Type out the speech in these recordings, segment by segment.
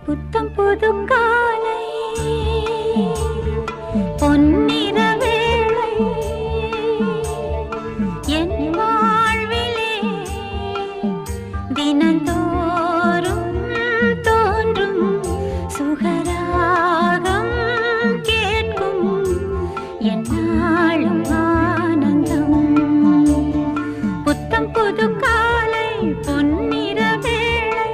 புத்தம் புது காலை பொன்னிற வேளை என் வாழ்விலே தினந்தோறும் தோன்றும் சுகராகம் கேட்கும் என்னாலும் ஆனந்தம். புத்தம் புது காலை பொன்னிற வேளை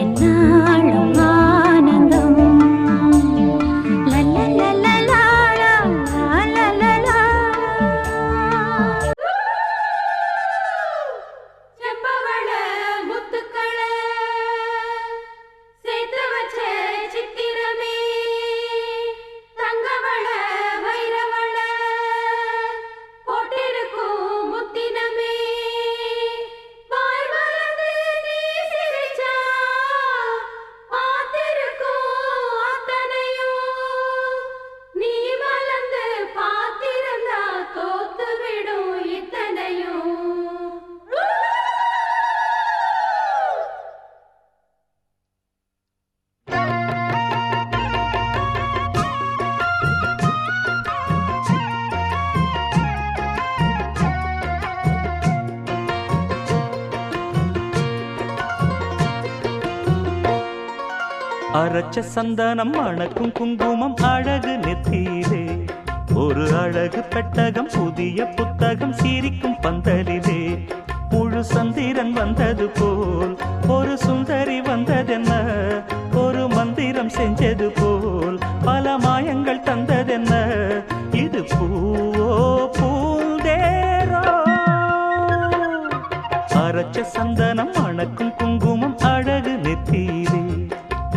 என்னாலும் ஆனந்தம். லல்லலலலாலா அரைச்ச சந்தனம் மணக்கும் குங்குமம் அழகு நெத்தியிலே ஒரு அழகு பெட்டகம் புதிய புத்தகம் சிரிக்கும் பந்தலிலே முழு சந்திரன் வந்தது போல் ஒரு சுந்தரி வந்ததென்ன ஒரு மந்திரம் செஞ்சது போல் பல மாயங்கள் தந்ததென்ன இது பூவோ பூந்தேரோ அரைச்ச சந்தனம் மணக்கும் குங்குமம் அழகு நெத்தியிலே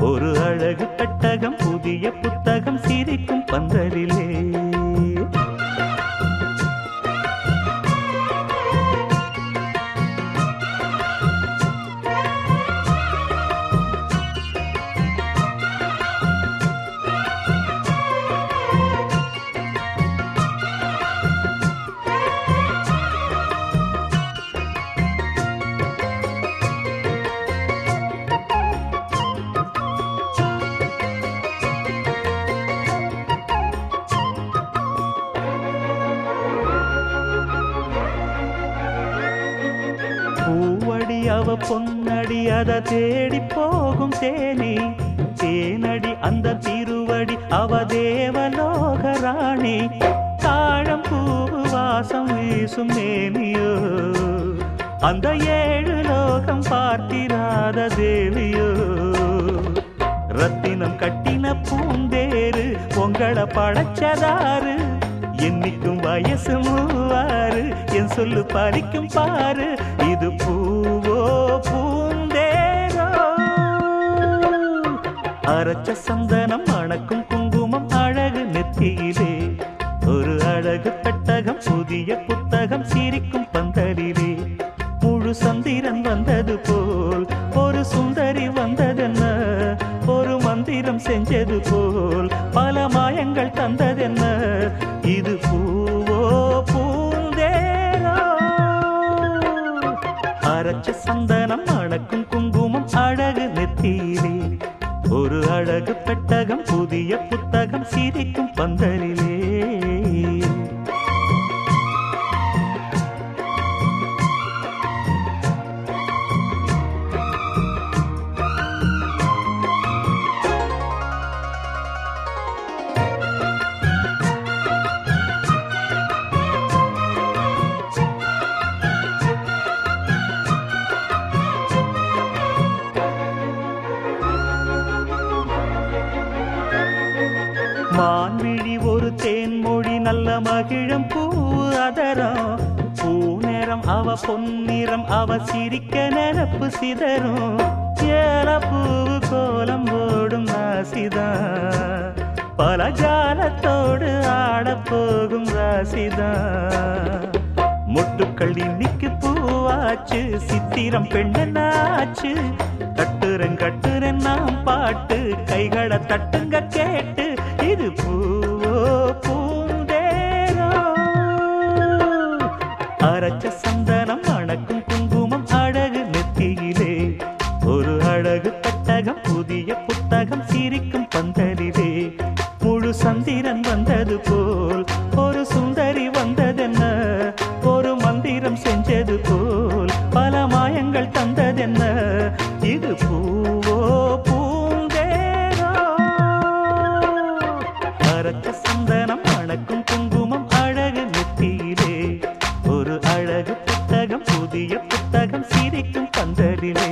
ஒரு அழகு பெட்டகம் புதிய புத்தகம் சிரிக்கும் பந்தலிலே அவ பொன்னடி அத தேடி போகும் தேனி தேனடி அந்த திருவடி அவ தேவலோக ராணி தாழம் பூவு வாசம் வீசும் மேனியோ அந்த 7 லோகம் பார்த்திராத தேவியோ ரத்தினம் கட்டின பூந்தேரு உங்களை படைச்சதாரு என்னைக்கும் வயசு 36 என் சொல்லு பறிக்கும் பாரு இது பூவோ பூந்தேரோ அரைச்ச சந்தனம் மணக்கும் குங்குமம் அழகு நெத்தியிலே ஒரு அழகு பெட்டகம் புதிய புத்தகம் சிரிக்கும் பந்தலிலே முழு சந்திரன் வந்தது போல் ஒரு சுந்தரி வந்ததென்ன ஒரு மந்திரம் செஞ்சது போல் பல மாயங்கள் தந்ததென்ன இது பூவோ பூந்தேரோ அரைச்ச சந்தனம் மணக்கும் குங்குமம் அழகு நெத்தியிலே ஒரு அழகு பெட்டகம் புதிய புத்தகம் சிரிக்கும் பந்தலிலே மான்விழி ஒரு தேன்மொழி நல்ல மகிழம் பூ அதரம் பூ நேரம் அவ பொன்னிறம் அவ சிரிக்க நினப்பு சிதறும் ஏல பூவு கோலம் ஓடும் ராசிதான் பல ஜாலத்தோடு ஆடப்போகும் ராசிதான் மொட்டுக்கள் இன்னைக்கு பூவாச்சு சித்திரம் பெண்ணாச்சு கட்டுறன் நாம் பாட்டு கைகளை தட்டுங்க கேட்டு இது பூவோ பூந்தேரோ அரைச்ச சந்தனம் மணக்கும் குங்குமம் அழகு நெத்தியிலே ஒரு அழகு பெட்டகம் புதிய புத்தகம் சிரிக்கும் பந்தலிலே முழு சந்திரன் வந்தது போல் ஒரு சுந்தரி வந்ததென்ன ஒரு மந்திரம் செஞ்சது போல் பல மாயங்கள் தந்ததென்ன இது பூவோ பூந்தேரோ அரைச்ச சந்தனம் மணக்கும் குங்குமம் அழகு நெத்தியிலே ஒரு அழகு புத்தகம் புதிய புத்தகம் சிரிக்கும் பந்தலிலே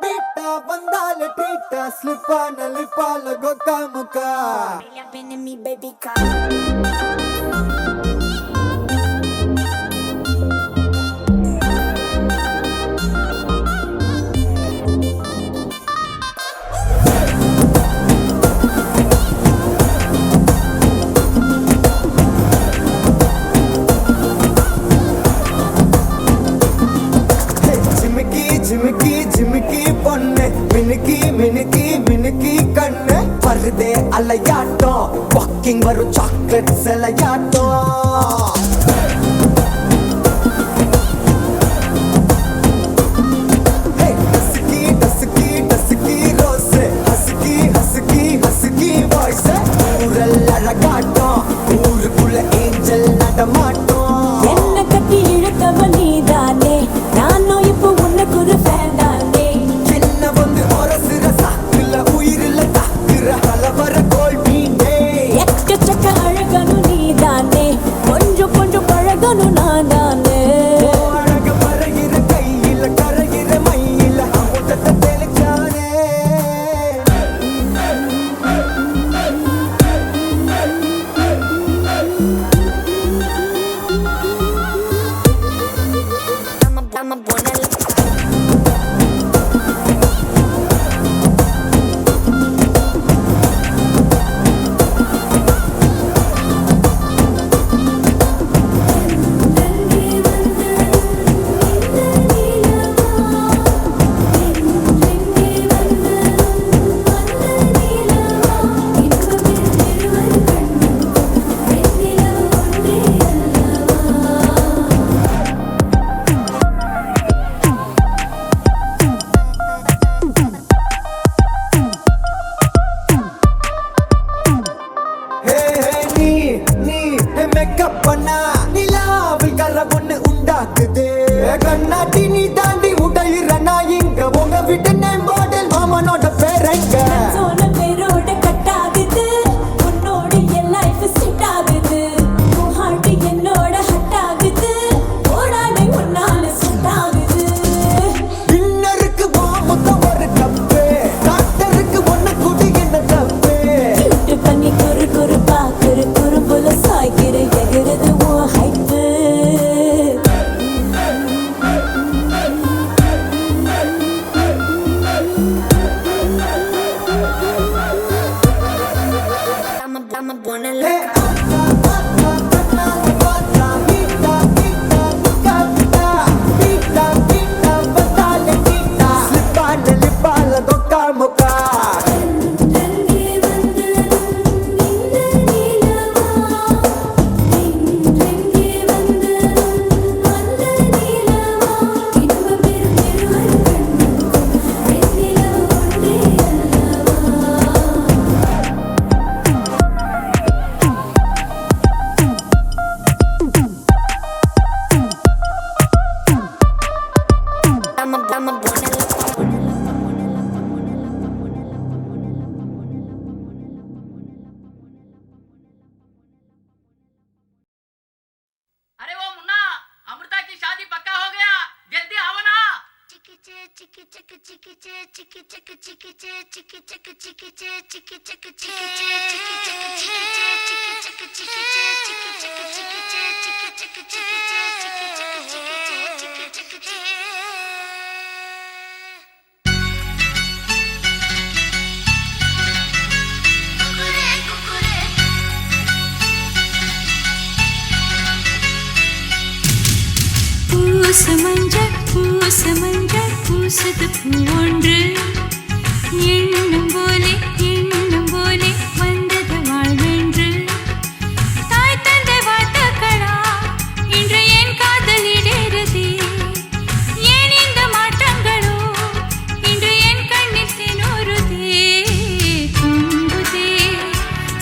பீட்டா வந்தால ட்ரீட்டா ஸ்லிப்பான லிப்பால கொக்கா முக்கா me baby car ஜிமிக்கி ஜிமிக்கி பொண்ணு மினுக்கி மினுக்கி மினுக்கி கண்ணு வருதே அலையாட்டம் வாக்கிங் வரும் சாக்லேட் சிலையாட்டம் dusky dusky dusky rose husky husky husky voice ஊரல் அழகாட்டம் ஊருக்குள்ள ஏஞ்சல் நடமாட்டம் என்ன கட்டி இழுத்தவ நீதானே நானும் இப்போ உனக்கு ஒரு ஃபேன் தானே என்ன வந்து ஒரசுற சாக்குல உயிரில தாக்குற கலவர கோல் மீனே எக்கச்சக்க அழகனும் நீதானே கொஞ்சம் கொஞ்சம் பழகனும் நான் தானே அழக பறகிற கையில கரைகிற மயில அமுதத்தை தெளிச்சானே I'm a bonnet மேக்கப் பண்ணா நிலாவில் கர ஒண்ணு உண்டாக்குது கண்ணாட்டி நீ தாண்டி உடையிற நான் இங்க உங்க வீட்டு நேம் போர்டில் மாமனோட பேரங்க சோன பேரோட கட் ஆகுது உன்னோட என் லைஃப் செட் ஆகுது உன் ஹார்ட் என்னோட ஹட் ஆகுது ஓடானே உன்னால செட் ஆகுது டின்னருக்கு மாமுத்த ஒரு கப்பு டாக்டருக்கு ஒண்ணு குடி என்ன தப்பு கிட்ட பண்ணி குறு குறு பாக்குற குறும்புல சாய்க்கிற எகிறது உன் ஹைப்பு I'm a bonnet अरे वो मुन्ना अमृता की शादी पक्का हो गया जल्दी आओ ना चिकी चे चिकी चिकी चिकी चे चिकी चिकी चिकी चे चिकी चिकी चिकी चे चिकी चिकी चिकी चे चिकी चिकी चिकी चे चिकी चिकी चिकी चे चिकी चिकी चिकी चे चिकी चिकी चिकी चे चिकी चिकी चिकी चे चिकी चिकी चे कुकुरे कुकुरे பூசமஞ்சள் பூசது பூவொன்று எண்ணம் போலே வந்தது வாழ்வென்று தாய் தந்தை வாழ்த்துக்களா இன்று என் காதல் இடேறுதே ஏன் இந்த மாற்றங்களோ இன்று என் கண்ணில் தினோருதே பொங்குதே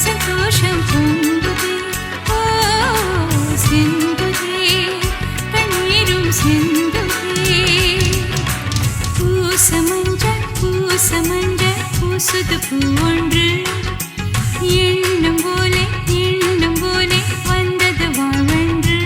சந்தோஷம் பொங்குதே ஓ சிந்துதே கண்ணீரும் சிந்துதே பூசமஞ்சள் பூசுது பூவொன்று எண்ணம் போலே வந்தது வாழ்வென்று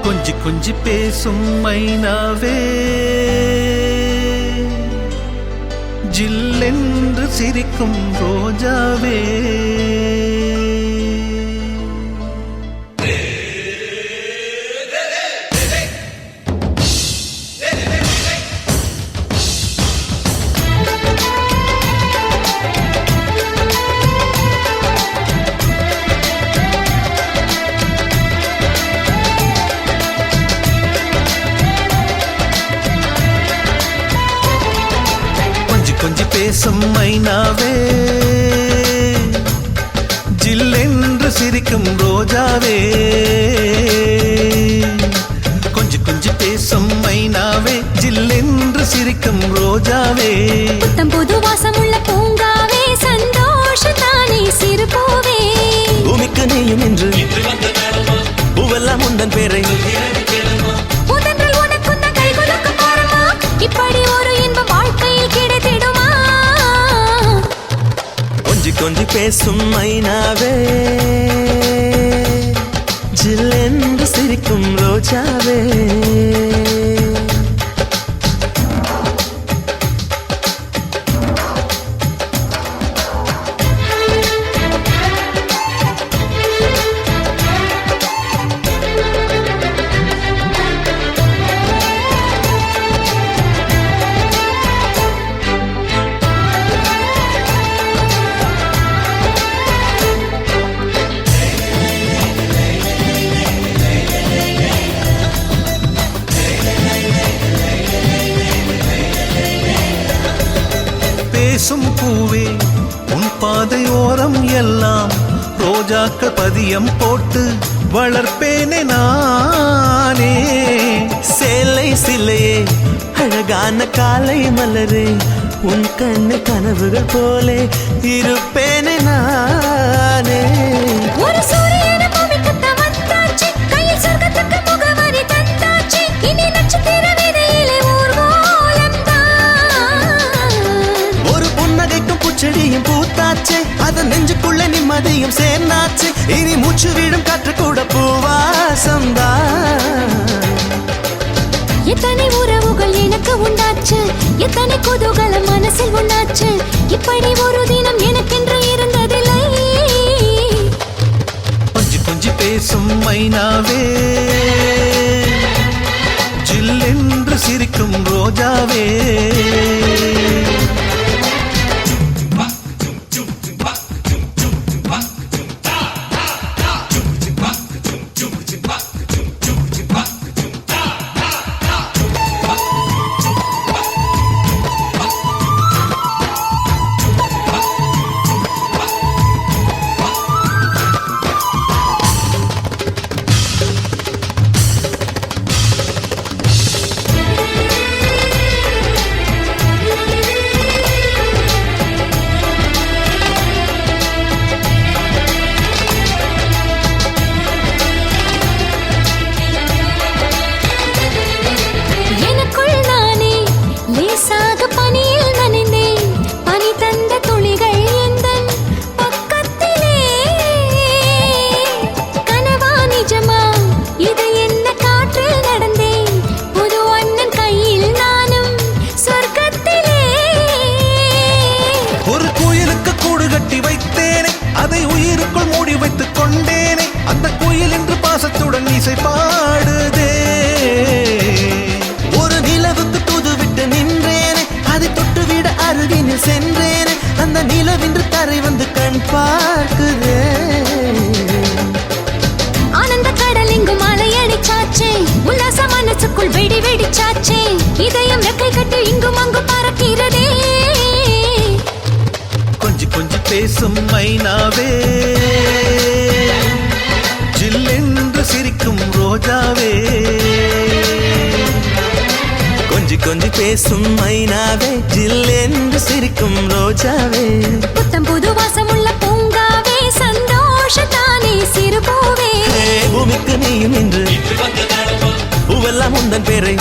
கொஞ்சி கொஞ்சி பேசும் மைனாவே, ஜில்லென்று சிரிக்கும் ரோஜாவே, கொஞ்சி பேசும் மைனாவே, ஜில்லென்று சிரிக்கும் ரோஜாவே, கொஞ்சி கொஞ்சி பேசும் மைனாவே, ஜில்லென்று சிரிக்கும் ரோஜாவே, புத்தம் புது வாசமுள்ள பூங்காவே, சந்தோஷத்தானே சிறு பூவே, பூமிக்கு நீயும் என்று பூவெல்லாம் உந்தன் பேரை இப்படி ஒரு இன்பம் வாழ்க்கையில் கிடைத்திடுமா? கொஞ்சி கொஞ்சி பேசும் மைனாவே, ஜில்லென்று சிரிக்கும் ரோஜாவே பேசும் பூவே உன் பாதையோரம் எல்லாம் ரோஜாக்கள் பதியம் போட்டு வளர்ப்பேனே நானே சேலை சிலையே அழகான காலை மலரே உன் கண்ணு கனவுகள் போலே இருப்பேனே நானே ஒரு சூரியன பூமிக்கு வந்தாச்சு கையில் சொர்க்கத்துக்கு முகவரி தந்தாச்சு இனி நட்சத்திர விதையிலே ஊர்வலம் தான் ஒரு புன்னகைக்கும் பூச்செடியும் பூத்தாச்சு அதன் நெஞ்சுக்குள்ள நிம்மதியும் சேர்ந்தாச்சு இனி மூச்சு விடும் காற்று கூட பூவாசம்தான் எத்தனை உறவுகள் எனக்கு உண்டாச்சு எத்தனை குதூகலம் மனசில் உண்டாச்சு இப்படி ஒரு தினம் எனக்கென்று இருந்ததில்லை கொஞ்சி கொஞ்சி பேசும் மைனாவே ஜில்லென்று சிரிக்கும் ரோஜாவே இசை பாடுதே ஒரு நிலவுக்கு தூதுவிட்டு நின்றேனே அதை தொட்டுவிட அருகினில் சென்றேனே அந்த நிலவின்று தரை வந்து கண் பார்க்குதே ஆனந்த கடல் இங்கும் அலையடிச்சாச்சே உல்லாச மனசுக்குள் வெடி வெடிச்சாச்சே இதயம் ரெக்கை கட்டி இங்கும் அங்கும் பறக்கிறதே கொஞ்சி கொஞ்சி பேசும் மைனாவே ஜில்லென்று சிரிக்கும் ரோஜாவே கொஞ்சி கொஞ்சி பேசும் மைனாவே ஜில்லென்று சிரிக்கும் ரோஜாவே புத்தம் புது வாசமுள்ள பூங்காவே சந்தோஷத்தானே சிறு பூவே பூமிக்கு நீயும் இன்று பூவெல்லாம் உந்தன் பேரை